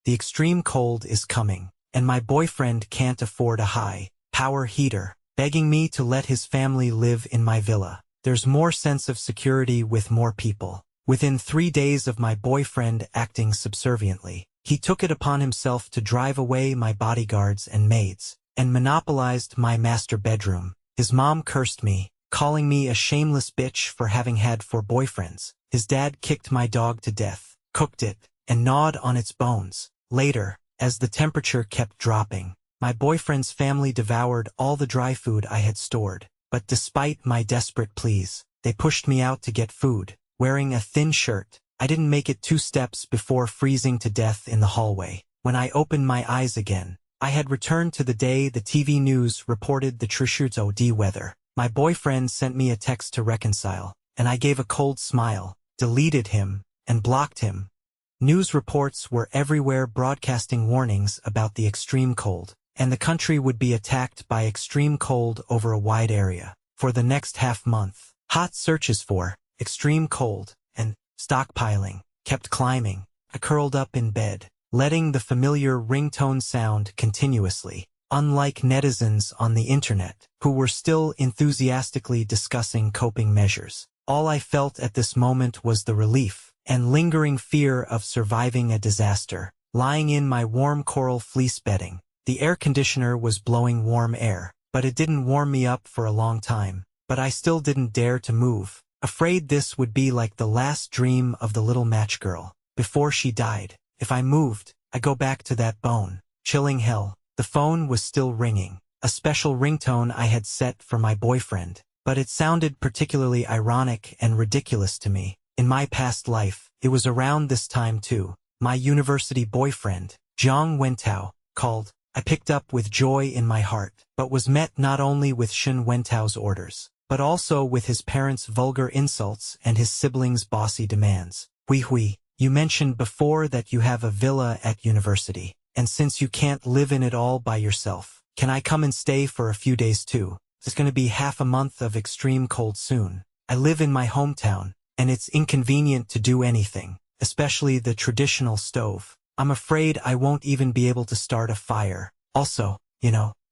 the extreme cold is coming, and my boyfriend can't afford a high-power heater, begging me to let his family live in my villa. There's more sense of security with more people. Within 3 days of my boyfriend acting subserviently, he took it upon himself to drive away my bodyguards and maids, and monopolized my master bedroom. His mom cursed me, calling me a shameless bitch for having had 4 boyfriends. His dad kicked my dog to death, cooked it, and gnawed on its bones. Later, as the temperature kept dropping, my boyfriend's family devoured all the dry food I had stored. But despite my desperate pleas, they pushed me out to get food. Wearing a thin shirt, I didn't make it 2 steps before freezing to death in the hallway. When I opened my eyes again, I had returned to the day the TV news reported the Trishuto weather. My boyfriend sent me a text to reconcile, and I gave a cold smile, deleted him, and blocked him. News reports were everywhere broadcasting warnings about the extreme cold, and the country would be attacked by extreme cold over a wide area. For the next half-month, hot searches for extreme cold and stockpiling kept climbing. I curled up in bed, letting the familiar ringtone sound continuously, unlike netizens on the internet, who were still enthusiastically discussing coping measures. All I felt at this moment was the relief and lingering fear of surviving a disaster. Lying in my warm coral fleece bedding, the air conditioner was blowing warm air, but it didn't warm me up for a long time. But I still didn't dare to move, afraid this would be like the last dream of the little match girl before she died. If I moved, I'd go back to that bone-chilling hell. The phone was still ringing, a special ringtone I had set for my boyfriend, but it sounded particularly ironic and ridiculous to me. In my past life, it was around this time too. My university boyfriend, Zhang Wentao, called. I picked up with joy in my heart, but was met not only with Shen Wentao's orders, but also with his parents' vulgar insults and his siblings' bossy demands. Hui, you mentioned before that you have a villa at university, and since you can't live in it all by yourself, can I come and stay for a few days too? It's going to be half a month of extreme cold soon. I live in my hometown, and it's inconvenient to do anything, especially the traditional stove. I'm afraid I won't even be able to start a fire. Also,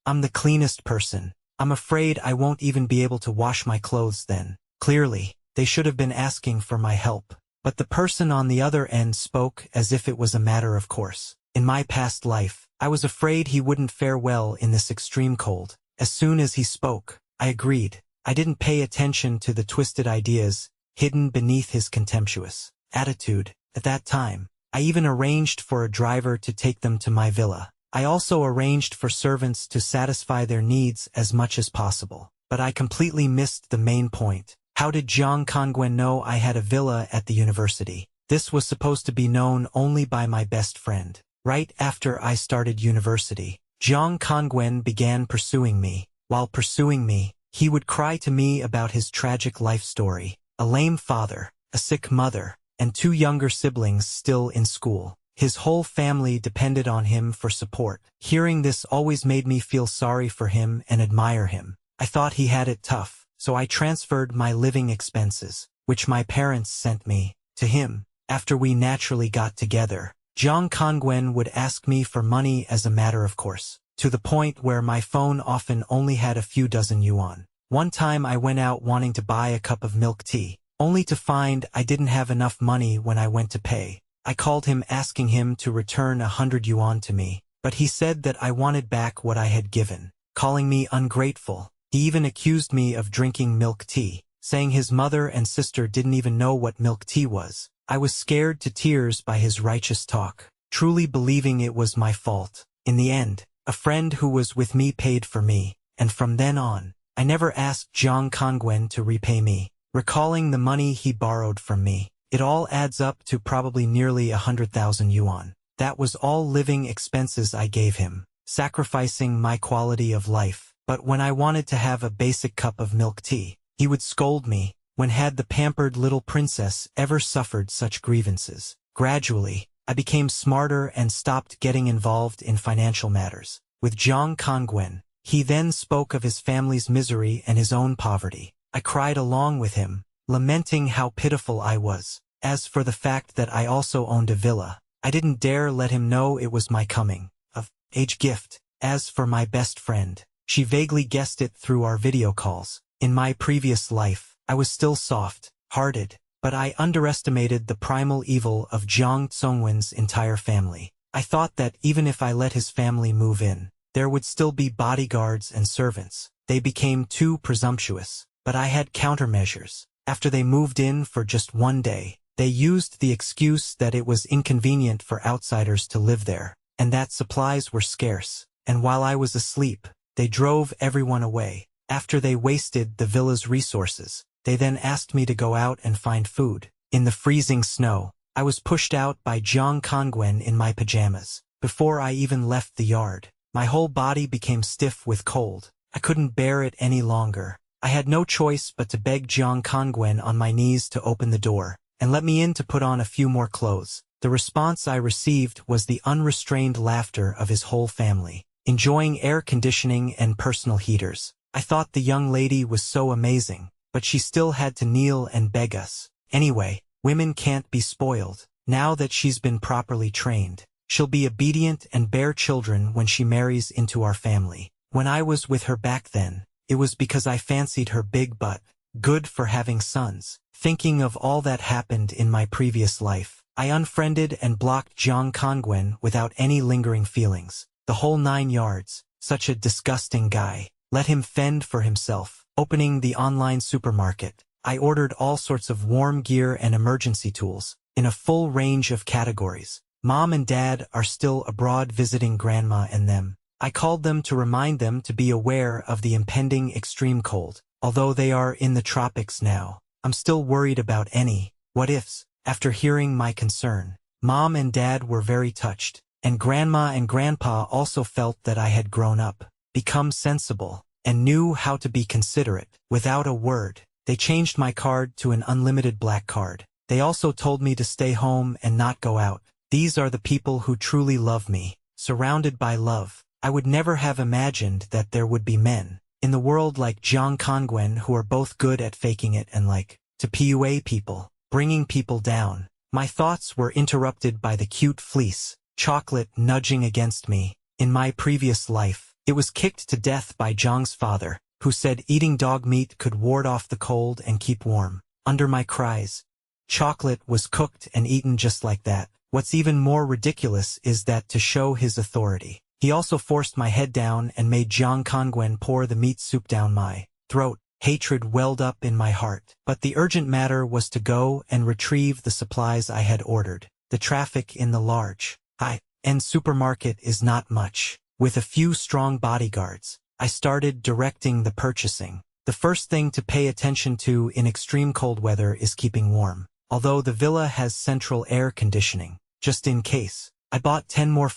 I'm the cleanest person. I'm afraid I won't even be able to wash my clothes then. Clearly, they should have been asking for my help. But the person on the other end spoke as if it was a matter of course. In my past life, I was afraid he wouldn't fare well in this extreme cold. As soon as he spoke, I agreed. I didn't pay attention to the twisted ideas hidden beneath his contemptuous attitude. At that time, I even arranged for a driver to take them to my villa. I also arranged for servants to satisfy their needs as much as possible. But I completely missed the main point. How did Zhang Kongwen know I had a villa at the university? This was supposed to be known only by my best friend. Right after I started university, Zhang Kongwen began pursuing me. While pursuing me, he would cry to me about his tragic life story. A lame father, a sick mother, and 2 younger siblings still in school. His whole family depended on him for support. Hearing this always made me feel sorry for him and admire him. I thought he had it tough, so I transferred my living expenses, which my parents sent me, to him. After we naturally got together, Zhang Kongwen would ask me for money as a matter of course, to the point where my phone often only had a few dozen yuan. One time I went out wanting to buy a cup of milk tea, only to find I didn't have enough money when I went to pay. I called him asking him to return 100 yuan to me, but he said that I wanted back what I had given, calling me ungrateful. He even accused me of drinking milk tea, saying his mother and sister didn't even know what milk tea was. I was scared to tears by his righteous talk, truly believing it was my fault. In the end, a friend who was with me paid for me, and from then on, I never asked Zhang Kongwen to repay me. Recalling the money he borrowed from me, it all adds up to probably nearly 100,000 yuan. That was all living expenses I gave him, sacrificing my quality of life. But when I wanted to have a basic cup of milk tea, he would scold me. When had the pampered little princess ever suffered such grievances? Gradually, I became smarter and stopped getting involved in financial matters. With Zhang Kongwen, he then spoke of his family's misery and his own poverty. I cried along with him, lamenting how pitiful I was. As for the fact that I also owned a villa, I didn't dare let him know it was my coming of age gift. As for my best friend, she vaguely guessed it through our video calls. In my previous life, I was still soft-hearted, but I underestimated the primal evil of Jiang Tsongwen's entire family. I thought that even if I let his family move in, there would still be bodyguards and servants. They became too presumptuous, but I had countermeasures. After they moved in for just one day, they used the excuse that it was inconvenient for outsiders to live there, and that supplies were scarce. And while I was asleep, they drove everyone away. After they wasted the villa's resources, they then asked me to go out and find food. In the freezing snow, I was pushed out by Jiang Kongwen in my pajamas. Before I even left the yard, my whole body became stiff with cold. I couldn't bear it any longer. I had no choice but to beg Jiang Kongwen on my knees to open the door and let me in to put on a few more clothes. The response I received was the unrestrained laughter of his whole family, enjoying air conditioning and personal heaters. I thought the young lady was so amazing, but she still had to kneel and beg us. Anyway, women can't be spoiled. Now that she's been properly trained, she'll be obedient and bear children when she marries into our family. When I was with her back then, it was because I fancied her big butt. Good for having sons. Thinking of all that happened in my previous life, I unfriended and blocked Jiang Kongwen without any lingering feelings. The whole 9 yards. Such a disgusting guy. Let him fend for himself. Opening the online supermarket, I ordered all sorts of warm gear and emergency tools, in a full range of categories. Mom and Dad are still abroad visiting Grandma and them. I called them to remind them to be aware of the impending extreme cold. Although they are in the tropics now, I'm still worried about any what-ifs. After hearing my concern, Mom and Dad were very touched, and Grandma and Grandpa also felt that I had grown up, become sensible, and knew how to be considerate. Without a word, they changed my card to an unlimited black card. They also told me to stay home and not go out. These are the people who truly love me. Surrounded by love, I would never have imagined that there would be men in the world like Jiang Kongwen who are both good at faking it and like to PUA people, bringing people down. My thoughts were interrupted by the cute fleece, chocolate nudging against me. In my previous life, it was kicked to death by Jiang's father, who said eating dog meat could ward off the cold and keep warm. Under my cries, chocolate was cooked and eaten just like that. What's even more ridiculous is that to show his authority, he also forced my head down and made Jiang Kongwen pour the meat soup down my throat. Hatred welled up in my heart. But the urgent matter was to go and retrieve the supplies I had ordered. The traffic in the large, high-end supermarket is not much. With a few strong bodyguards, I started directing the purchasing. The first thing to pay attention to in extreme cold weather is keeping warm. Although the villa has central air conditioning, just in case, I bought 10 more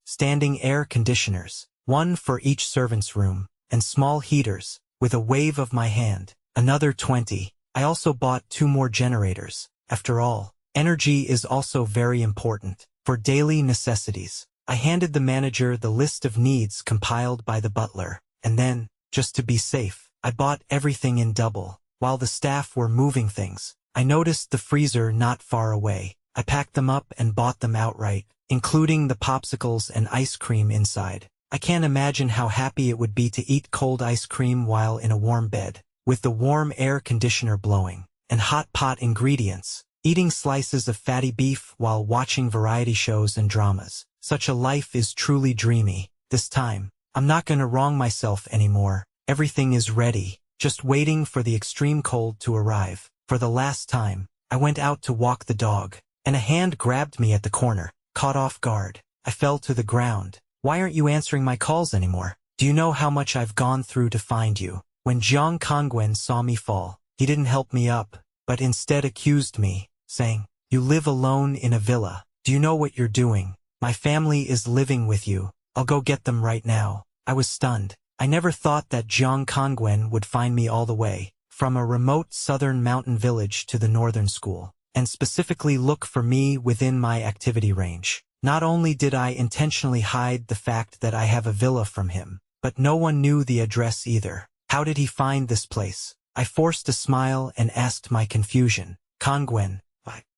standing air conditioners, 1 for each servant's room, and small heaters. With a wave of my hand, another 20. I also bought 2 more generators. After all, energy is also very important for daily necessities. I handed the manager the list of needs compiled by the butler, and then, just to be safe, I bought everything in double. While the staff were moving things, I noticed the freezer not far away. I packed them up and bought them outright, including the popsicles and ice cream inside. I can't imagine how happy it would be to eat cold ice cream while in a warm bed, with the warm air conditioner blowing, and hot pot ingredients, eating slices of fatty beef while watching variety shows and dramas. Such a life is truly dreamy. This time, I'm not gonna wrong myself anymore. Everything is ready, just waiting for the extreme cold to arrive. For the last time, I went out to walk the dog, and a hand grabbed me at the corner. Caught off guard, I fell to the ground. Why aren't you answering my calls anymore? Do you know how much I've gone through to find you? When Jiang Kongwen saw me fall, he didn't help me up, but instead accused me, saying, "You live alone in a villa. Do you know what you're doing? My family is living with you. I'll go get them right now." I was stunned. I never thought that Jiang Kongwen would find me all the way, from a remote southern mountain village to the northern school, and specifically look for me within my activity range. Not only did I intentionally hide the fact that I have a villa from him, but no one knew the address either. How did he find this place? I forced a smile and asked my confusion. "Kongwen,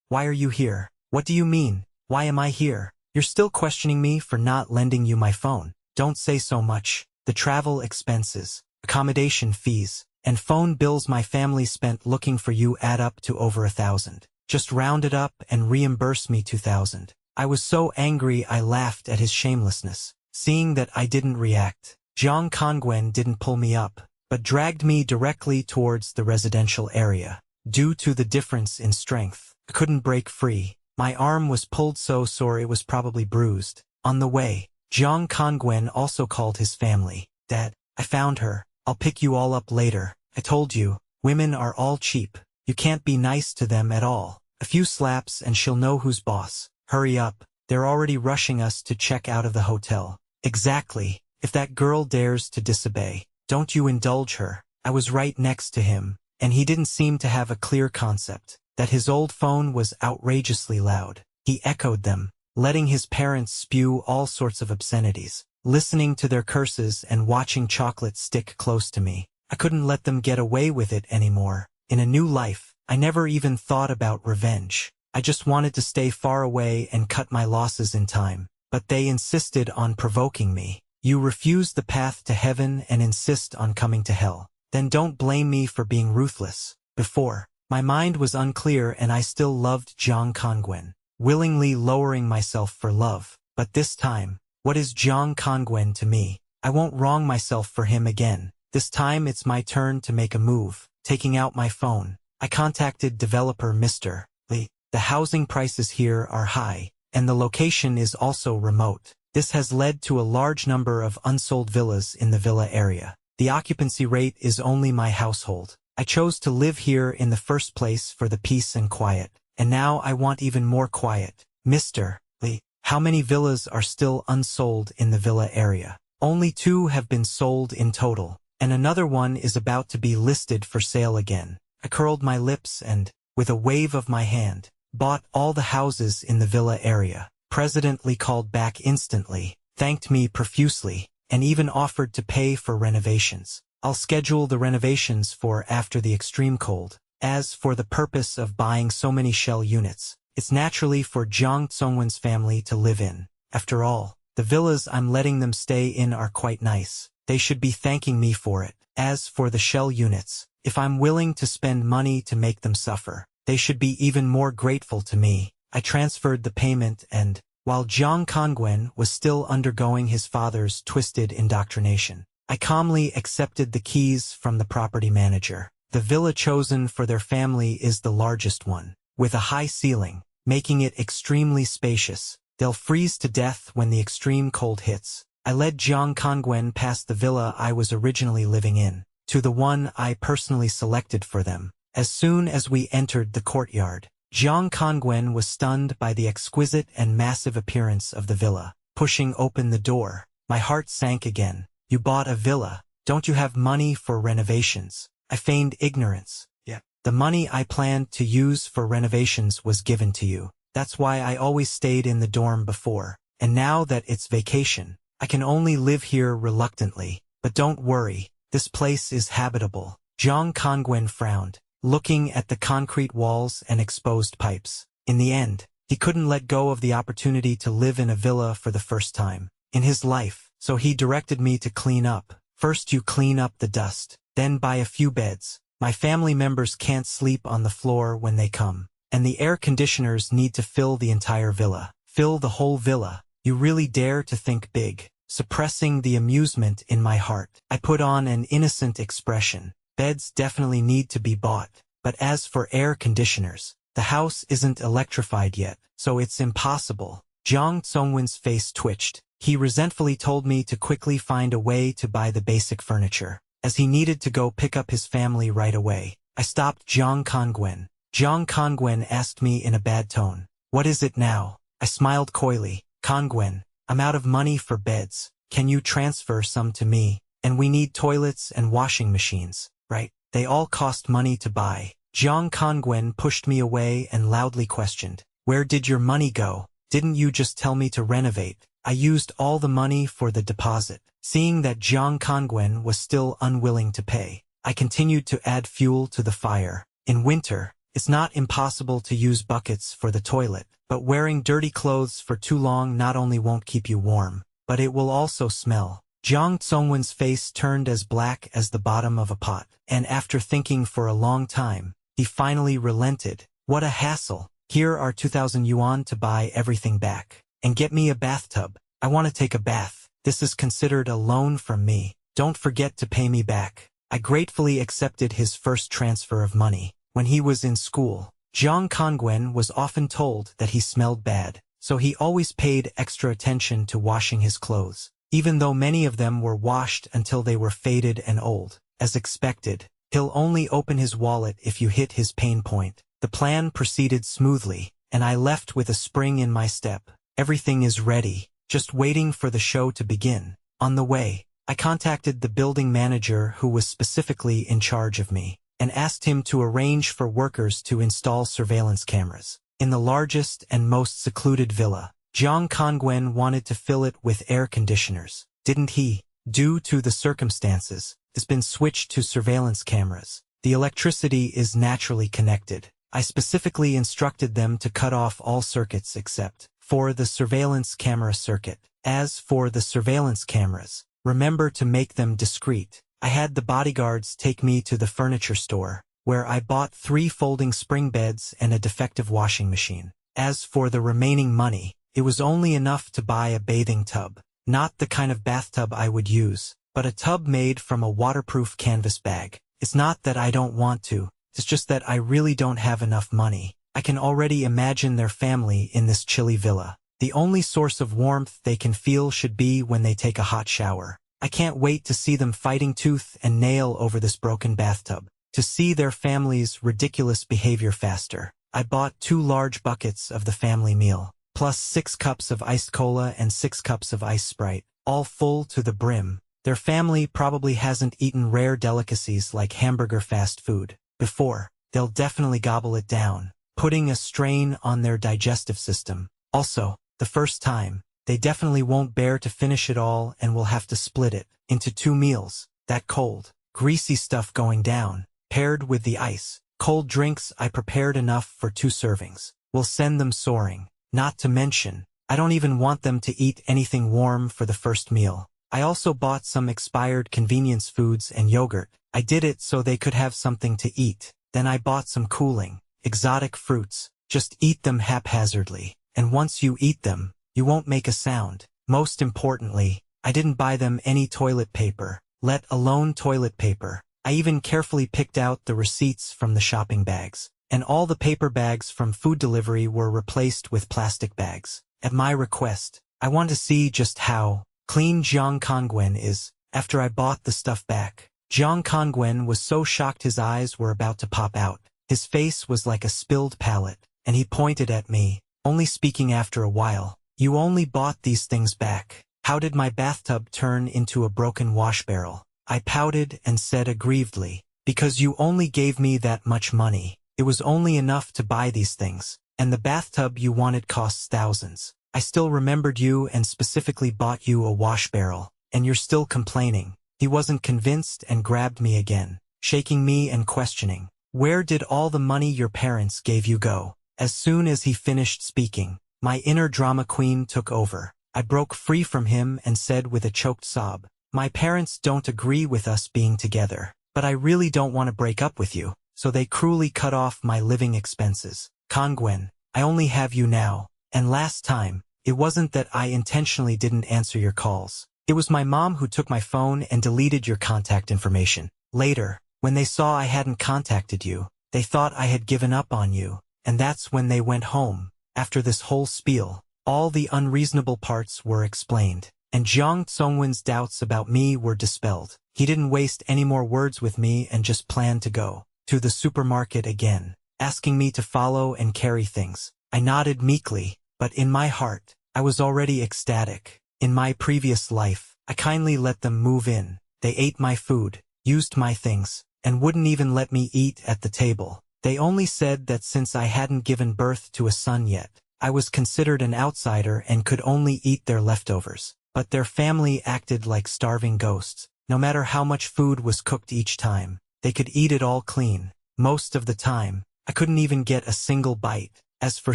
why are you here? What do you mean?" Why am I here? You're still questioning me for not lending you my phone. Don't say so much. The travel expenses, accommodation fees, and phone bills my family spent looking for you add up to over 1,000. Just round it up and reimburse me 2,000. I was so angry I laughed at his shamelessness. Seeing that I didn't react, Jiang Kongwen didn't pull me up, but dragged me directly towards the residential area. Due to the difference in strength, I couldn't break free. My arm was pulled so sore it was probably bruised. On the way, Jiang Kongwen also called his family. Dad, I found her. I'll pick you all up later. I told you, women are all cheap. You can't be nice to them at all. A few slaps and she'll know who's boss. Hurry up. They're already rushing us to check out of the hotel. Exactly. If that girl dares to disobey, don't you indulge her. I was right next to him, and he didn't seem to have a clear concept that his old phone was outrageously loud. He echoed them, letting his parents spew all sorts of obscenities, listening to their curses and watching chocolate stick close to me. I couldn't let them get away with it anymore. In a new life, I never even thought about revenge. I just wanted to stay far away and cut my losses in time. But they insisted on provoking me. You refuse the path to heaven and insist on coming to hell. Then don't blame me for being ruthless. Before, my mind was unclear and I still loved Jiang Kongwen, willingly lowering myself for love. But this time, what is Jiang Kongwen to me? I won't wrong myself for him again. This time it's my turn to make a move. Taking out my phone, I contacted developer Mr. Lee. The housing prices here are high, and the location is also remote. This has led to a large number of unsold villas in the villa area. The occupancy rate is only my household. I chose to live here in the first place for the peace and quiet, and now I want even more quiet. Mr. Lee, how many villas are still unsold in the villa area? Only 2 have been sold in total, and another one is about to be listed for sale again. I curled my lips and, with a wave of my hand, bought all the houses in the villa area. President Lee called back instantly, thanked me profusely, and even offered to pay for renovations. I'll schedule the renovations for after the extreme cold. As for the purpose of buying so many shell units, it's naturally for Jiang Tsongwen's family to live in. After all, the villas I'm letting them stay in are quite nice. They should be thanking me for it. As for the shell units, if I'm willing to spend money to make them suffer, they should be even more grateful to me. I transferred the payment and, while Jiang Kongwen was still undergoing his father's twisted indoctrination, I calmly accepted the keys from the property manager. The villa chosen for their family is the largest one, with a high ceiling, making it extremely spacious. They'll freeze to death when the extreme cold hits. I led Jiang Kongwen past the villa I was originally living in, to the one I personally selected for them. As soon as we entered the courtyard, Jiang Kongwen was stunned by the exquisite and massive appearance of the villa. Pushing open the door, my heart sank again. You bought a villa. Don't you have money for renovations? I feigned ignorance. Yeah. The money I planned to use for renovations was given to you. That's why I always stayed in the dorm before. And now that it's vacation, I can only live here reluctantly. But don't worry, this place is habitable. Jiang Kongwen frowned, looking at the concrete walls and exposed pipes. In the end, he couldn't let go of the opportunity to live in a villa for the first time in his life, so he directed me to clean up. First you clean up the dust, then buy a few beds. My family members can't sleep on the floor when they come, and the air conditioners need to fill the entire villa. Fill the whole villa. You really dare to think big. Suppressing the amusement in my heart, I put on an innocent expression. Beds definitely need to be bought, but as for air conditioners, the house isn't electrified yet, so it's impossible. Jiang Tsongwen's face twitched. He resentfully told me to quickly find a way to buy the basic furniture, as he needed to go pick up his family right away. I stopped Jiang Kongwen. Jiang Kongwen asked me in a bad tone, "What is it now?" I smiled coyly. "Kongwen, I'm out of money for beds. Can you transfer some to me? And we need toilets and washing machines. Right? They all cost money to buy." Jiang Kongwen pushed me away and loudly questioned, "Where did your money go? Didn't you just tell me to renovate?" I used all the money for the deposit. Seeing that Jiang Kongwen was still unwilling to pay, I continued to add fuel to the fire. In winter, It's not impossible to use buckets for the toilet, but wearing dirty clothes for too long not only won't keep you warm, but it will also smell. Jiang Tsongwen's face turned as black as the bottom of a pot, and after thinking for a long time, he finally relented. What a hassle. Here are 2,000 yuan to buy everything back. And get me a bathtub. I want to take a bath. This is considered a loan from me. Don't forget to pay me back. I gratefully accepted his first transfer of money. When he was in school, Jiang Kongwen was often told that he smelled bad, so he always paid extra attention to washing his clothes, even though many of them were washed until they were faded and old. As expected, he'll only open his wallet if you hit his pain point. The plan proceeded smoothly, and I left with a spring in my step. Everything is ready, just waiting for the show to begin. On the way, I contacted the building manager who was specifically in charge of me, and asked him to arrange for workers to install surveillance cameras. In the largest and most secluded villa, Jiang Kongwen wanted to fill it with air conditioners, didn't he? Due to the circumstances, it's been switched to surveillance cameras. The electricity is naturally connected. I specifically instructed them to cut off all circuits except for the surveillance camera circuit. As for the surveillance cameras, remember to make them discreet. I had the bodyguards take me to the furniture store, where I bought 3 folding spring beds and a defective washing machine. As for the remaining money, it was only enough to buy a bathing tub. Not the kind of bathtub I would use, but a tub made from a waterproof canvas bag. It's not that I don't want to. It's just that I really don't have enough money. I can already imagine their family in this chilly villa. The only source of warmth they can feel should be when they take a hot shower. I can't wait to see them fighting tooth and nail over this broken bathtub. To see their family's ridiculous behavior faster, I bought 2 large buckets of the family meal, plus 6 cups of iced cola and 6 cups of ice Sprite, all full to the brim. Their family probably hasn't eaten rare delicacies like hamburger fast food before. They'll definitely gobble it down, putting a strain on their digestive system. Also, the first time, they definitely won't bear to finish it all and will have to split it into 2 meals. That cold, greasy stuff going down, paired with the ice. Cold drinks I prepared enough for 2 servings. Will send them soaring. Not to mention, I don't even want them to eat anything warm for the first meal. I also bought some expired convenience foods and yogurt. I did it so they could have something to eat. Then I bought some cooling, exotic fruits. Just eat them haphazardly, and once you eat them, you won't make a sound. Most importantly, I didn't buy them any toilet paper, let alone toilet paper. I even carefully picked out the receipts from the shopping bags, and all the paper bags from food delivery were replaced with plastic bags. At my request, I want to see just how clean Jiang Kongwen is after I bought the stuff back. Jiang Kongwen was so shocked his eyes were about to pop out. His face was like a spilled palette, and he pointed at me, only speaking after a while. You only bought these things back. How did my bathtub turn into a broken wash barrel? I pouted and said aggrievedly, because you only gave me that much money. It was only enough to buy these things, and the bathtub you wanted costs thousands. I still remembered you and specifically bought you a wash barrel, and you're still complaining. He wasn't convinced and grabbed me again, shaking me and questioning, where did all the money your parents gave you go? As soon as he finished speaking, my inner drama queen took over. I broke free from him and said with a choked sob, my parents don't agree with us being together, but I really don't want to break up with you, so they cruelly cut off my living expenses. Kongwen, I only have you now, and last time, it wasn't that I intentionally didn't answer your calls. It was my mom who took my phone and deleted your contact information. Later, when they saw I hadn't contacted you, they thought I had given up on you, and that's when they went home. After this whole spiel, all the unreasonable parts were explained, and Jiang Tsongwen's doubts about me were dispelled. He didn't waste any more words with me and just planned to go to the supermarket again, asking me to follow and carry things. I nodded meekly, but in my heart, I was already ecstatic. In my previous life, I kindly let them move in. They ate my food, used my things, and wouldn't even let me eat at the table. They only said that since I hadn't given birth to a son yet, I was considered an outsider and could only eat their leftovers. But their family acted like starving ghosts. No matter how much food was cooked each time, they could eat it all clean. Most of the time, I couldn't even get a single bite. As for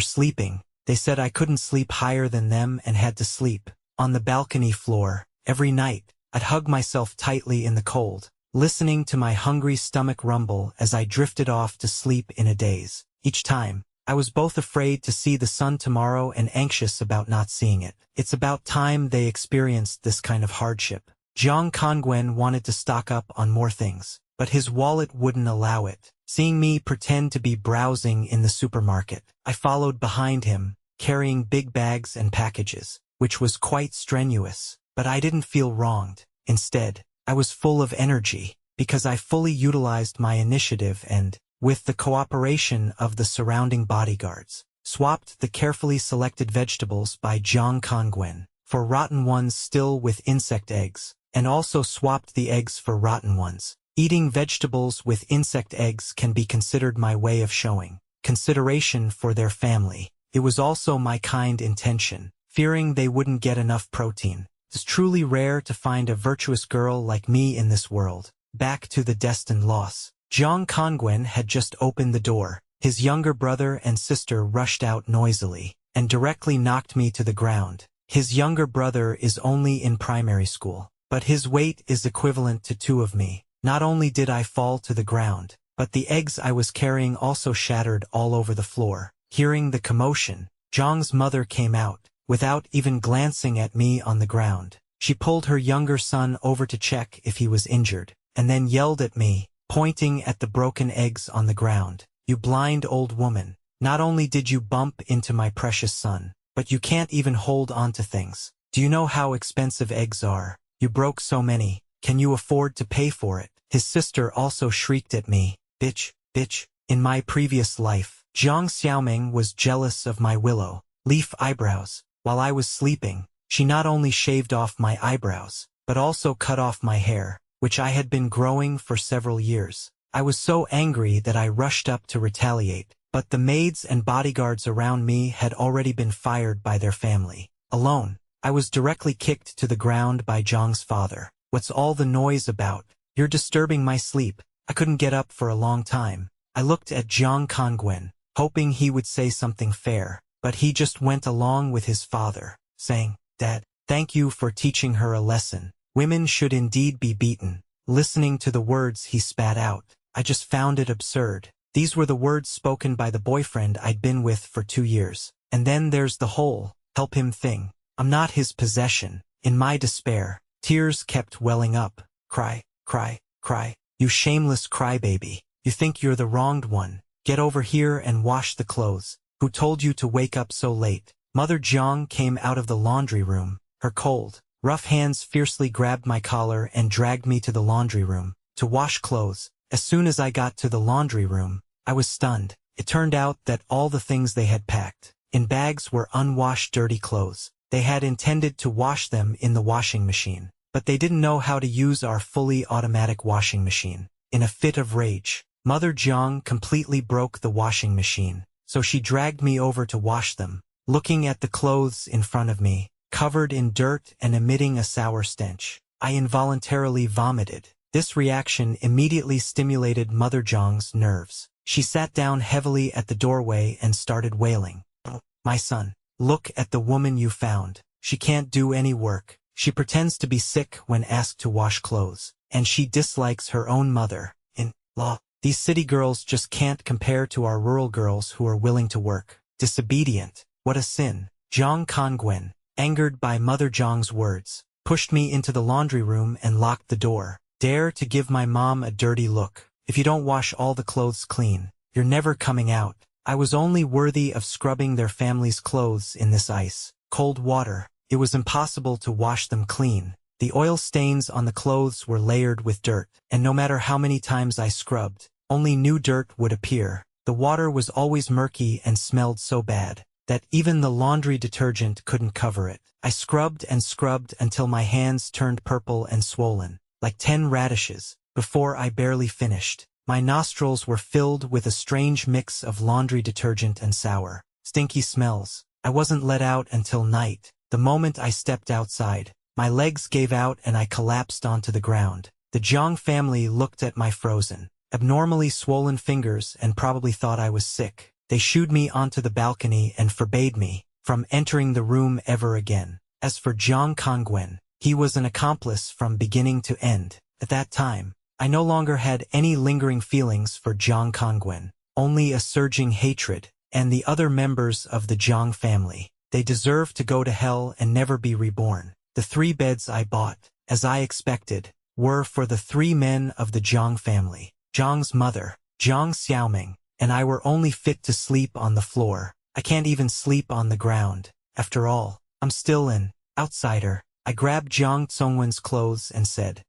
sleeping, they said I couldn't sleep higher than them and had to sleep on the balcony floor. Every night, I'd hug myself tightly in the cold, listening to my hungry stomach rumble as I drifted off to sleep in a daze. Each time, I was both afraid to see the sun tomorrow and anxious about not seeing it. It's about time they experienced this kind of hardship. Jiang Kongwen wanted to stock up on more things, but his wallet wouldn't allow it. Seeing me pretend to be browsing in the supermarket, I followed behind him, carrying big bags and packages, which was quite strenuous. But I didn't feel wronged. Instead, I was full of energy, because I fully utilized my initiative and, with the cooperation of the surrounding bodyguards, swapped the carefully selected vegetables by Jiang Kongwen for rotten ones still with insect eggs, and also swapped the eggs for rotten ones. Eating vegetables with insect eggs can be considered my way of showing consideration for their family. It was also my kind intention, fearing they wouldn't get enough protein. It's truly rare to find a virtuous girl like me in this world. Back to the destined loss. Jiang Kongwen had just opened the door. His younger brother and sister rushed out noisily, and directly knocked me to the ground. His younger brother is only in primary school, but his weight is equivalent to two of me. Not only did I fall to the ground, but the eggs I was carrying also shattered all over the floor. Hearing the commotion, Jiang's mother came out. Without even glancing at me on the ground, she pulled her younger son over to check if he was injured, and then yelled at me, pointing at the broken eggs on the ground. "You blind old woman, not only did you bump into my precious son, but you can't even hold on to things. Do you know how expensive eggs are? You broke so many, can you afford to pay for it?" His sister also shrieked at me, "Bitch, bitch." In my previous life, Jiang Xiaoming was jealous of my willow leaf eyebrows. While I was sleeping, she not only shaved off my eyebrows, but also cut off my hair, which I had been growing for several years. I was so angry that I rushed up to retaliate, but the maids and bodyguards around me had already been fired by their family. Alone, I was directly kicked to the ground by Jiang's father. "What's all the noise about? You're disturbing my sleep." I couldn't get up for a long time. I looked at Jiang Kongwen, hoping he would say something fair. But he just went along with his father, saying, "Dad, thank you for teaching her a lesson. Women should indeed be beaten." Listening to the words he spat out, I just found it absurd. These were the words spoken by the boyfriend I'd been with for 2 years. And then there's the whole help him thing. I'm not his possession. In my despair, tears kept welling up. Cry, cry, cry. You shameless crybaby. You think you're the wronged one. Get over here and wash the clothes. Who told you to wake up so late? Mother Jiang came out of the laundry room. Her cold, rough hands fiercely grabbed my collar and dragged me to the laundry room to wash clothes. As soon as I got to the laundry room, I was stunned. It turned out that all the things they had packed in bags were unwashed dirty clothes. They had intended to wash them in the washing machine, but they didn't know how to use our fully automatic washing machine. In a fit of rage, Mother Jiang completely broke the washing machine. So she dragged me over to wash them. Looking at the clothes in front of me, covered in dirt and emitting a sour stench, I involuntarily vomited. This reaction immediately stimulated Mother Jiang's nerves. She sat down heavily at the doorway and started wailing. "Oh, my son, look at the woman you found. She can't do any work. She pretends to be sick when asked to wash clothes, and she dislikes her own mother-in-law. These city girls just can't compare to our rural girls who are willing to work. Disobedient. What a sin." Jiang Kongwen, angered by Mother Jiang's words, pushed me into the laundry room and locked the door. "Dare to give my mom a dirty look. If you don't wash all the clothes clean, you're never coming out." I was only worthy of scrubbing their family's clothes in this ice cold water. It was impossible to wash them clean. The oil stains on the clothes were layered with dirt, and no matter how many times I scrubbed, only new dirt would appear. The water was always murky and smelled so bad that even the laundry detergent couldn't cover it. I scrubbed and scrubbed until my hands turned purple and swollen, like 10 radishes, before I barely finished. My nostrils were filled with a strange mix of laundry detergent and sour, stinky smells. I wasn't let out until night. The moment I stepped outside, my legs gave out and I collapsed onto the ground. The Jiang family looked at my frozen, abnormally swollen fingers, and probably thought I was sick. They shooed me onto the balcony and forbade me from entering the room ever again. As for Jiang Kongwen, he was an accomplice from beginning to end. At that time, I no longer had any lingering feelings for Jiang Kongwen, only a surging hatred, and the other members of the Jiang family. They deserve to go to hell and never be reborn. The 3 beds I bought, as I expected, were for the 3 men of the Jiang family. Jiang's mother, Jiang Xiaoming, and I were only fit to sleep on the floor. I can't even sleep on the ground. After all, I'm still an outsider. I grabbed Jiang Zongwen's clothes and said,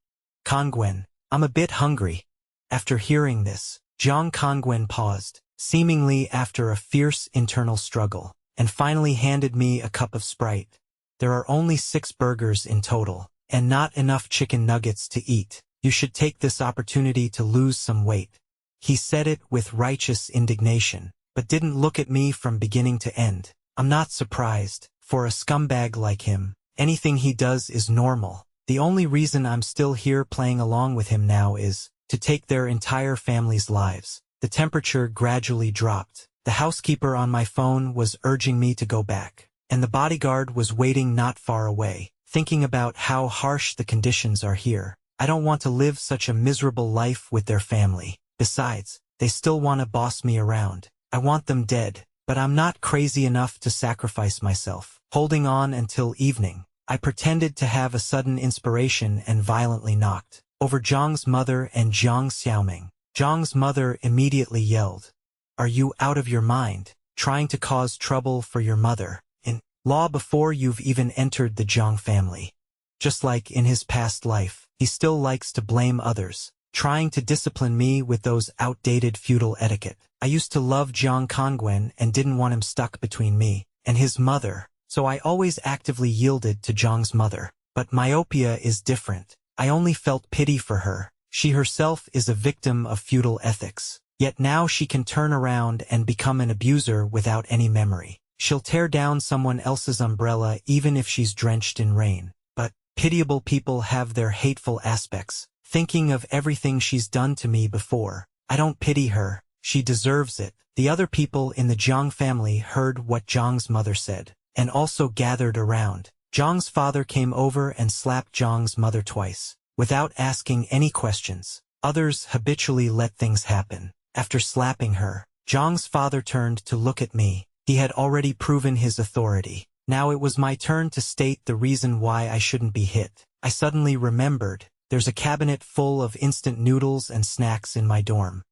"Kongwen, I'm a bit hungry." After hearing this, Jiang Kongwen paused, seemingly after a fierce internal struggle, and finally handed me a cup of Sprite. "There are only 6 burgers in total, and not enough chicken nuggets to eat. You should take this opportunity to lose some weight." He said it with righteous indignation, but didn't look at me from beginning to end. I'm not surprised. For a scumbag like him, anything he does is normal. The only reason I'm still here playing along with him now is to take their entire family's lives. The temperature gradually dropped. The housekeeper on my phone was urging me to go back, and the bodyguard was waiting not far away, thinking about how harsh the conditions are here. I don't want to live such a miserable life with their family. Besides, they still want to boss me around. I want them dead, but I'm not crazy enough to sacrifice myself. Holding on until evening, I pretended to have a sudden inspiration and violently knocked over Jiang's mother and Jiang Xiaoming. Jiang's mother immediately yelled, "Are you out of your mind, trying to cause trouble for your mother in law before you've even entered the Jiang family?" Just like in his past life, he still likes to blame others, trying to discipline me with those outdated feudal etiquette. I used to love Jiang Kongwen and didn't want him stuck between me and his mother, so I always actively yielded to Jiang's mother. But myopia is different. I only felt pity for her. She herself is a victim of feudal ethics. Yet now she can turn around and become an abuser without any memory. She'll tear down someone else's umbrella even if she's drenched in rain. But pitiable people have their hateful aspects. Thinking of everything she's done to me before, I don't pity her. She deserves it. The other people in the Jiang family heard what Jiang's mother said, and also gathered around. Jiang's father came over and slapped Jiang's mother twice, without asking any questions. Others habitually let things happen. After slapping her, Jiang's father turned to look at me. He had already proven his authority. Now it was my turn to state the reason why I shouldn't be hit. I suddenly remembered, there's a cabinet full of instant noodles and snacks in my dorm.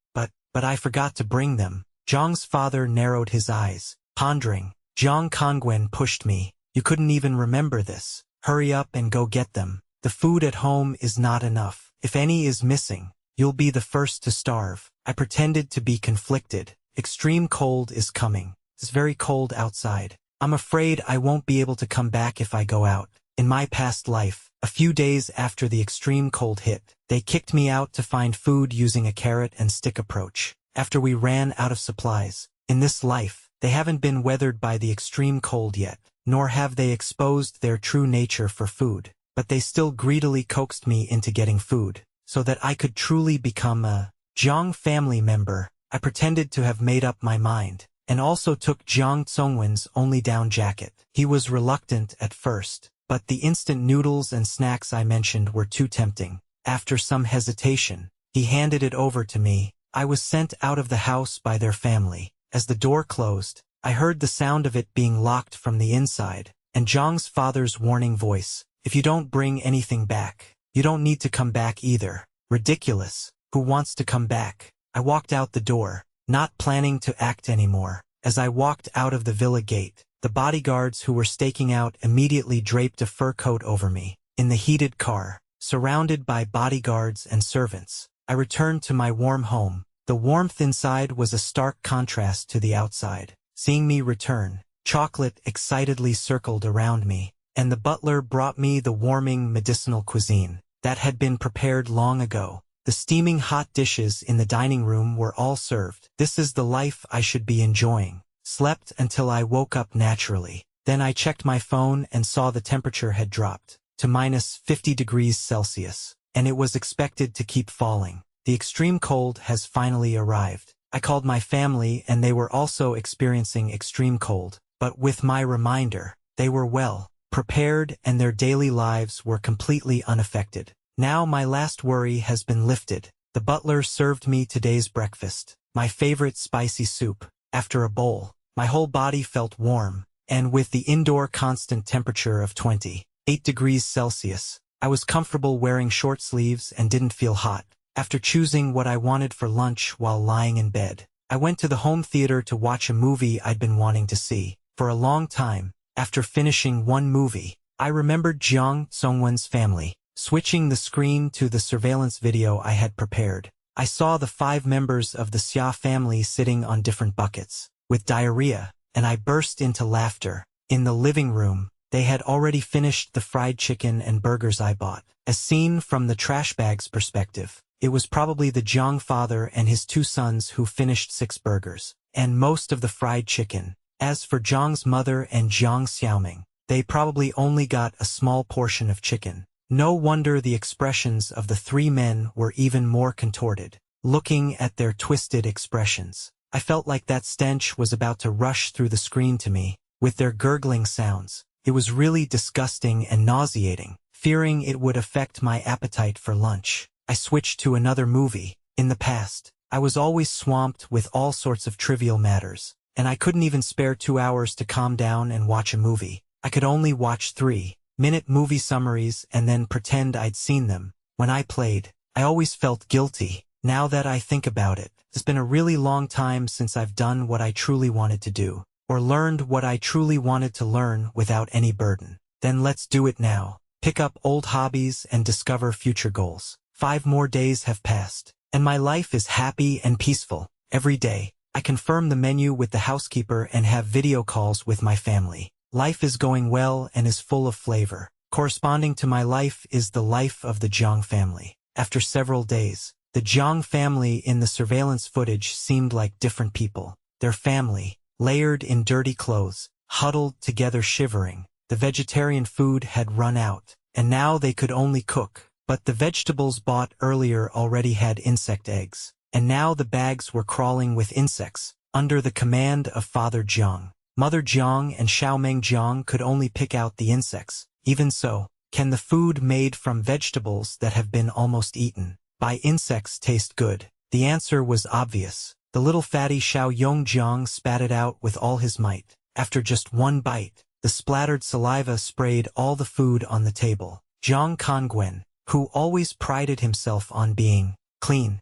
But I forgot to bring them. Jiang's father narrowed his eyes, pondering. Jiang Kongwen pushed me. "You couldn't even remember this. Hurry up and go get them. The food at home is not enough. If any is missing, you'll be the first to starve." I pretended to be conflicted. Extreme cold is coming. It's very cold outside. I'm afraid I won't be able to come back if I go out. In my past life, a few days after the extreme cold hit, they kicked me out to find food using a carrot and stick approach. After we ran out of supplies, in this life, they haven't been weathered by the extreme cold yet, nor have they exposed their true nature for food. But they still greedily coaxed me into getting food, so that I could truly become a Jiang family member. I pretended to have made up my mind, and also took Jiang Zongwen's only down jacket. He was reluctant at first, but the instant noodles and snacks I mentioned were too tempting. After some hesitation, he handed it over to me. I was sent out of the house by their family. As the door closed, I heard the sound of it being locked from the inside, and Jiang's father's warning voice, "If you don't bring anything back, you don't need to come back either." Ridiculous. Who wants to come back? I walked out the door, not planning to act anymore. As I walked out of the villa gate, the bodyguards who were staking out immediately draped a fur coat over me. In the heated car, surrounded by bodyguards and servants, I returned to my warm home. The warmth inside was a stark contrast to the outside. Seeing me return, chocolate excitedly circled around me, and the butler brought me the warming medicinal cuisine that had been prepared long ago. The steaming hot dishes in the dining room were all served. This is the life I should be enjoying. Slept until I woke up naturally. Then I checked my phone and saw the temperature had dropped to -50 degrees Celsius, and it was expected to keep falling. The extreme cold has finally arrived. I called my family and they were also experiencing extreme cold, but with my reminder, they were well prepared and their daily lives were completely unaffected. Now my last worry has been lifted. The butler served me today's breakfast, my favorite spicy soup. After a bowl, my whole body felt warm, and with the indoor constant temperature of 28 degrees Celsius, I was comfortable wearing short sleeves and didn't feel hot. After choosing what I wanted for lunch while lying in bed, I went to the home theater to watch a movie I'd been wanting to see for a long time. After finishing one movie, I remembered Jang Songwon's family. Switching the screen to the surveillance video I had prepared, I saw the 5 members of the Xia family sitting on different buckets with diarrhea, and I burst into laughter. In the living room, they had already finished the fried chicken and burgers I bought. As seen from the trash bag's perspective, it was probably the Jiang father and his 2 sons who finished 6 burgers, and most of the fried chicken. As for Jiang's mother and Jiang Xiaoming, they probably only got a small portion of chicken. No wonder the expressions of the 3 men were even more contorted. Looking at their twisted expressions, I felt like that stench was about to rush through the screen to me. With their gurgling sounds, it was really disgusting and nauseating. Fearing it would affect my appetite for lunch, I switched to another movie. In the past, I was always swamped with all sorts of trivial matters, and I couldn't even spare 2 hours to calm down and watch a movie. I could only watch 3-minute movie summaries and then pretend I'd seen them. When I played, I always felt guilty. Now that I think about it, it's been a really long time since I've done what I truly wanted to do, or learned what I truly wanted to learn without any burden. Then let's do it now. Pick up old hobbies and discover future goals. 5 more days have passed, and my life is happy and peaceful. Every day, I confirm the menu with the housekeeper and have video calls with my family. Life is going well and is full of flavor. Corresponding to my life is the life of the Jiang family. After several days, the Jiang family in the surveillance footage seemed like different people. Their family, layered in dirty clothes, huddled together shivering. The vegetarian food had run out, and now they could only cook. But the vegetables bought earlier already had insect eggs, and now the bags were crawling with insects. Under the command of Father Jiang, Mother Jiang and Xiaomeng Jiang could only pick out the insects. Even so, can the food made from vegetables that have been almost eaten by insects taste good? The answer was obvious. The little fatty Xiaoyong Jiang spat it out with all his might. After just one bite, the splattered saliva sprayed all the food on the table. Jiang Kongwen, who always prided himself on being clean,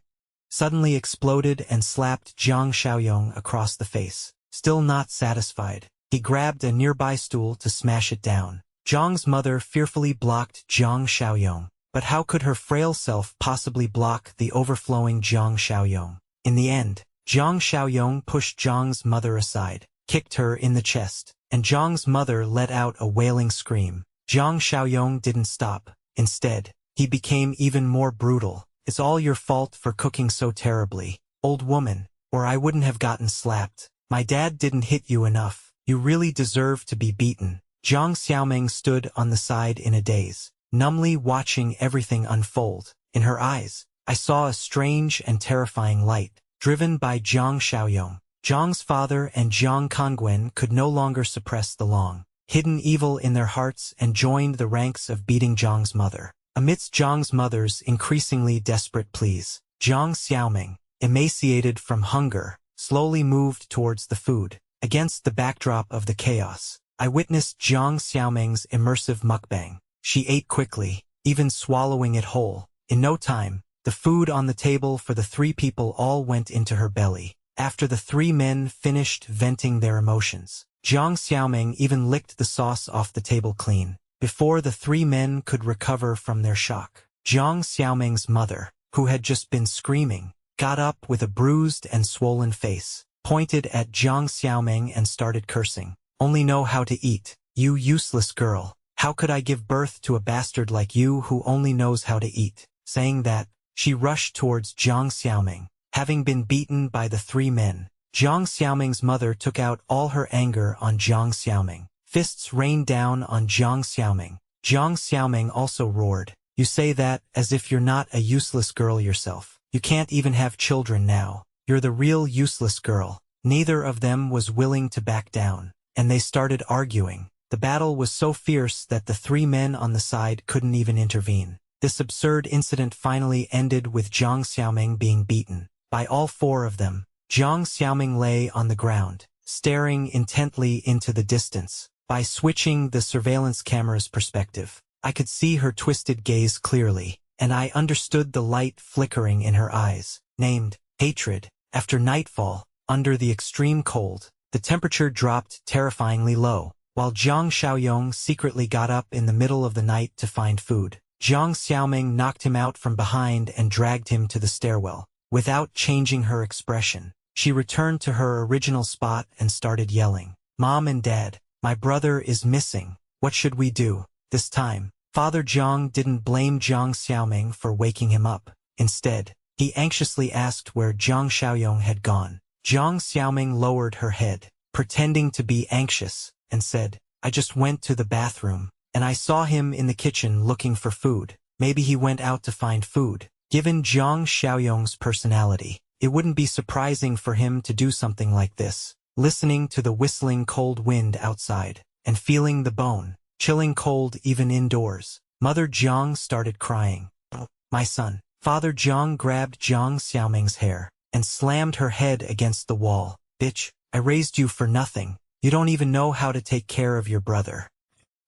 suddenly exploded and slapped Jiang Xiaoyong across the face. Still not satisfied, he grabbed a nearby stool to smash it down. Jiang's mother fearfully blocked Jiang Xiaoyong, but how could her frail self possibly block the overflowing Jiang Xiaoyong? In the end, Jiang Xiaoyong pushed Jiang's mother aside, kicked her in the chest, and Jiang's mother let out a wailing scream. Jiang Xiaoyong didn't stop. Instead, he became even more brutal. It's all your fault for cooking so terribly, old woman, or I wouldn't have gotten slapped. My dad didn't hit you enough. You really deserve to be beaten. Jiang Xiaoming stood on the side in a daze, numbly watching everything unfold. In her eyes, I saw a strange and terrifying light. Driven by Jiang Xiaoyong, Jiang's father and Jiang Kongwen could no longer suppress the long-hidden evil in their hearts and joined the ranks of beating Jiang's mother. Amidst Jiang's mother's increasingly desperate pleas, Jiang Xiaoming, emaciated from hunger, slowly moved towards the food. Against the backdrop of the chaos, I witnessed Jiang Xiaoming's immersive mukbang. She ate quickly, even swallowing it whole. In no time, the food on the table for the 3 people all went into her belly. After the 3 men finished venting their emotions, Jiang Xiaoming even licked the sauce off the table clean. Before the 3 men could recover from their shock, Jiang Xiaoming's mother, who had just been screaming, got up with a bruised and swollen face, pointed at Jiang Xiaoming and started cursing. Only know how to eat, you useless girl. How could I give birth to a bastard like you who only knows how to eat? Saying that, she rushed towards Jiang Xiaoming. Having been beaten by the 3 men, Jiang Xiaoming's mother took out all her anger on Jiang Xiaoming. Fists rained down on Jiang Xiaoming. Jiang Xiaoming also roared, "You say that as if you're not a useless girl yourself. You can't even have children now. You're the real useless girl. Neither of them was willing to back down, and they started arguing. The battle was so fierce that the three men on the side couldn't even intervene. This absurd incident finally ended with Jiang Xiaoming being beaten by all four of them. Jiang Xiaoming lay on the ground, staring intently into the distance. By switching the surveillance camera's perspective, I could see her twisted gaze clearly, and I understood the light flickering in her eyes. Named hatred. After nightfall, under the extreme cold, the temperature dropped terrifyingly low, while Jiang Xiaoyong secretly got up in the middle of the night to find food. Jiang Xiaoming knocked him out from behind and dragged him to the stairwell. Without changing her expression, she returned to her original spot and started yelling, "Mom and Dad, my brother is missing. What should we do?" This time, Father Jiang didn't blame Jiang Xiaoming for waking him up. Instead, he anxiously asked where Jiang Xiaoyong had gone. Jiang Xiaoming lowered her head, pretending to be anxious, and said, "I just went to the bathroom, and I saw him in the kitchen looking for food. Maybe he went out to find food." Given Jiang Xiaoyong's personality, it wouldn't be surprising for him to do something like this. Listening to the whistling cold wind outside, and feeling the chilling cold even indoors, Mother Jiang started crying. "Oh, my son." Father Jiang grabbed Jiang Xiaoming's hair, and slammed her head against the wall. "Bitch, I raised you for nothing. You don't even know how to take care of your brother.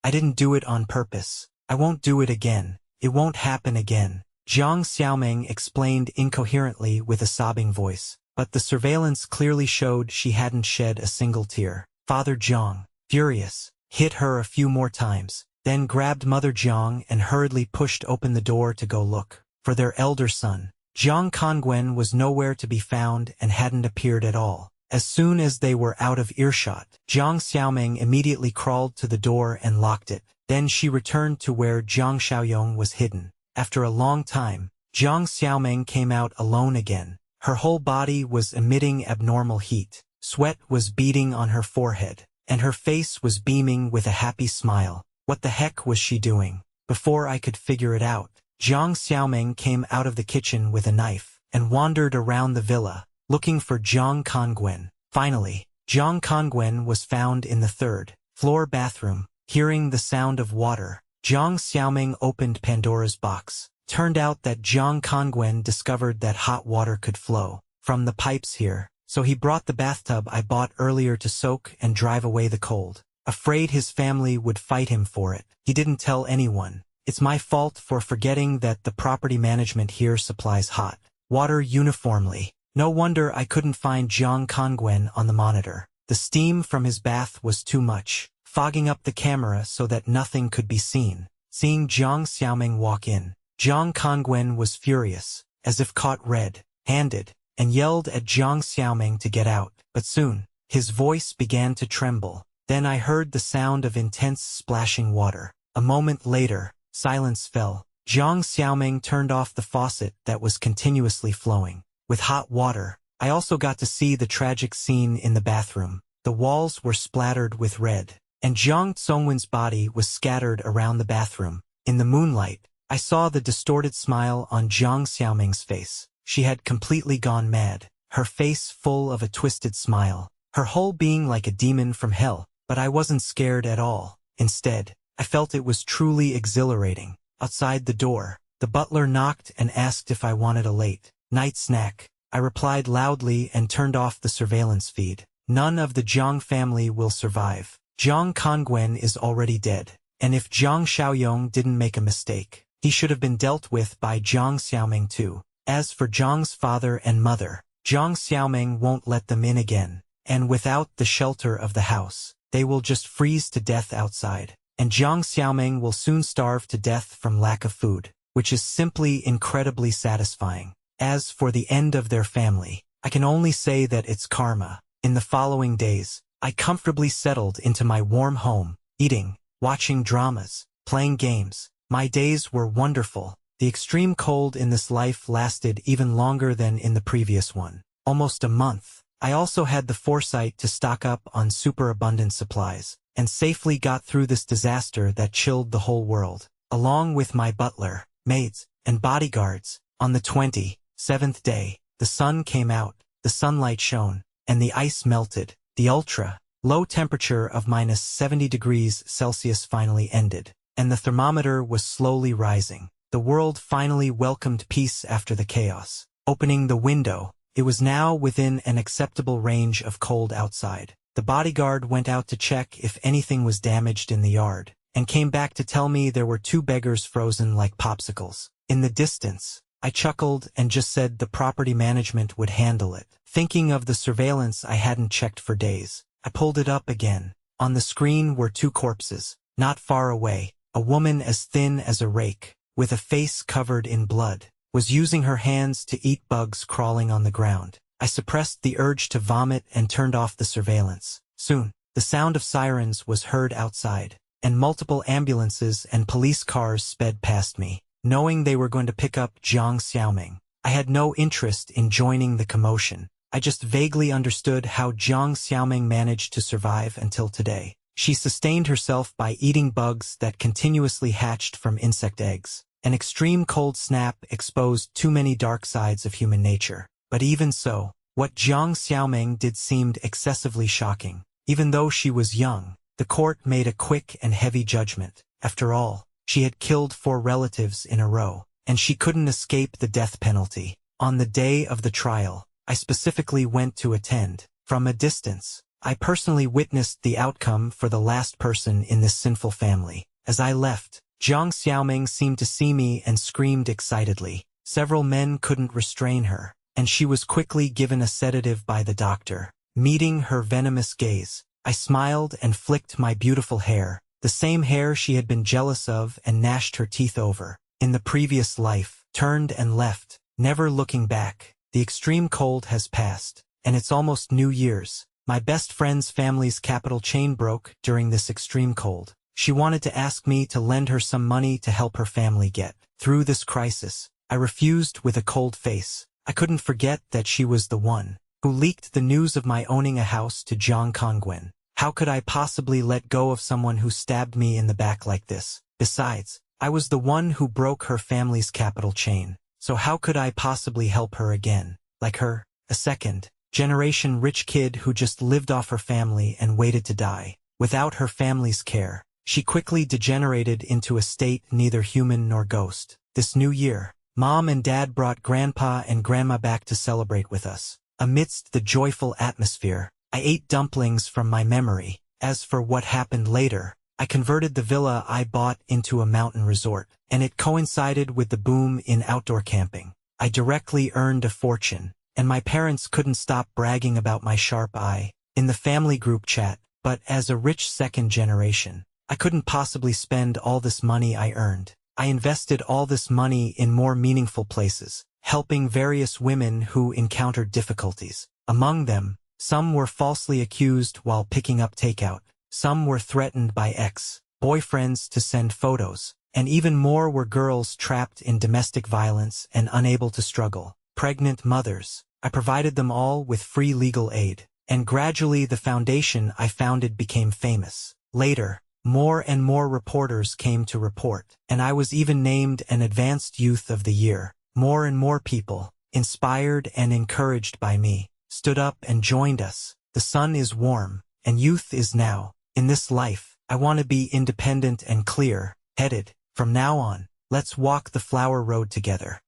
I didn't do it on purpose. I won't do it again. It won't happen again." Jiang Xiaoming explained incoherently with a sobbing voice, but the surveillance clearly showed she hadn't shed a single tear. Father Jiang, furious, hit her a few more times, then grabbed Mother Jiang and hurriedly pushed open the door to go look for their elder son. Jiang Kongwen was nowhere to be found and hadn't appeared at all. As soon as they were out of earshot, Jiang Xiaoming immediately crawled to the door and locked it. Then she returned to where Jiang Xiaoyong was hidden. After a long time, Jiang Xiaoming came out alone again. Her whole body was emitting abnormal heat. Sweat was beading on her forehead, and her face was beaming with a happy smile. What the heck was she doing? Before I could figure it out, Jiang Xiaoming came out of the kitchen with a knife and wandered around the villa, looking for Jiang Kongwen. Finally, Jiang Kongwen was found in the third-floor bathroom. Hearing the sound of water, Jiang Xiaoming opened Pandora's box. Turned out that Jiang Kongwen discovered that hot water could flow from the pipes here, so he brought the bathtub I bought earlier to soak and drive away the cold. Afraid his family would fight him for it, he didn't tell anyone. It's my fault for forgetting that the property management here supplies hot water uniformly. No wonder I couldn't find Jiang Kongwen on the monitor. The steam from his bath was too much, fogging up the camera so that nothing could be seen. Seeing Jiang Xiaoming walk in, Jiang Kongwen was furious, as if caught red-handed, and yelled at Jiang Xiaoming to get out. But soon, his voice began to tremble. Then I heard the sound of intense splashing water. A moment later, silence fell. Jiang Xiaoming turned off the faucet that was continuously flowing with hot water. I also got to see the tragic scene in the bathroom. The walls were splattered with red, and Jiang Tsongwen's body was scattered around the bathroom. In the moonlight, I saw the distorted smile on Jiang Xiaoming's face. She had completely gone mad, her face full of a twisted smile, her whole being like a demon from hell. But I wasn't scared at all. Instead, I felt it was truly exhilarating. Outside the door, the butler knocked and asked if I wanted a late-night snack. I replied loudly and turned off the surveillance feed. None of the Jiang family will survive. Jiang Kongwen is already dead, and if Jiang Xiaoyong didn't make a mistake, he should have been dealt with by Jiang Xiaoming too. As for Jiang's father and mother, Jiang Xiaoming won't let them in again, and without the shelter of the house, they will just freeze to death outside. And Jiang Xiaoming will soon starve to death from lack of food, which is simply incredibly satisfying. As for the end of their family, I can only say that it's karma. In the following days, I comfortably settled into my warm home, eating, watching dramas, playing games. My days were wonderful. The extreme cold in this life lasted even longer than in the previous one, almost a month. I also had the foresight to stock up on superabundant supplies, and safely got through this disaster that chilled the whole world. Along with my butler, maids, and bodyguards, on the 22nd Seventh day. The sun came out, the sunlight shone, and the ice melted. The ultra-low temperature of -70 degrees Celsius finally ended, and the thermometer was slowly rising. The world finally welcomed peace after the chaos. Opening the window, it was now within an acceptable range of cold outside. The bodyguard went out to check if anything was damaged in the yard, and came back to tell me there were 2 beggars frozen like popsicles. In the distance, I chuckled and just said the property management would handle it. Thinking of the surveillance I hadn't checked for days, I pulled it up again. On the screen were 2 corpses. Not far away, a woman as thin as a rake, with a face covered in blood, was using her hands to eat bugs crawling on the ground. I suppressed the urge to vomit and turned off the surveillance. Soon, the sound of sirens was heard outside, and multiple ambulances and police cars sped past me. Knowing they were going to pick up Jiang Xiaoming, I had no interest in joining the commotion. I just vaguely understood how Jiang Xiaoming managed to survive until today. She sustained herself by eating bugs that continuously hatched from insect eggs. An extreme cold snap exposed too many dark sides of human nature. But even so, what Jiang Xiaoming did seemed excessively shocking. Even though she was young, the court made a quick and heavy judgment. After all, she had killed 4 relatives in a row, and she couldn't escape the death penalty. On the day of the trial, I specifically went to attend. From a distance, I personally witnessed the outcome for the last person in this sinful family. As I left, Jiang Xiaoming seemed to see me and screamed excitedly. Several men couldn't restrain her, and she was quickly given a sedative by the doctor. Meeting her venomous gaze, I smiled and flicked my beautiful hair, the same hair she had been jealous of and gnashed her teeth over. In the previous life, turned and left, never looking back. The extreme cold has passed, and it's almost New Year's. My best friend's family's capital chain broke during this extreme cold. She wanted to ask me to lend her some money to help her family get through this crisis. I refused with a cold face. I couldn't forget that she was the one who leaked the news of my owning a house to Zhang Kongwen. How could I possibly let go of someone who stabbed me in the back like this? Besides, I was the one who broke her family's capital chain. So how could I possibly help her again? Like her, a second-generation rich kid who just lived off her family and waited to die. Without her family's care, she quickly degenerated into a state neither human nor ghost. This New Year, Mom and Dad brought Grandpa and Grandma back to celebrate with us. Amidst the joyful atmosphere, I ate dumplings from my memory. As for what happened later, I converted the villa I bought into a mountain resort, and it coincided with the boom in outdoor camping. I directly earned a fortune, and my parents couldn't stop bragging about my sharp eye in the family group chat. But as a rich second generation, I couldn't possibly spend all this money I earned. I invested all this money in more meaningful places, helping various women who encountered difficulties. Among them, some were falsely accused while picking up takeout, some were threatened by ex-boyfriends to send photos, and even more were girls trapped in domestic violence and unable to struggle. Pregnant mothers. I provided them all with free legal aid, and gradually the foundation I founded became famous. Later, more and more reporters came to report, and I was even named an Advanced Youth of the Year. More and more people, inspired and encouraged by me, stood up and joined us. The sun is warm, and youth is now. In this life, I want to be independent and clear-headed. From now on, let's walk the flower road together.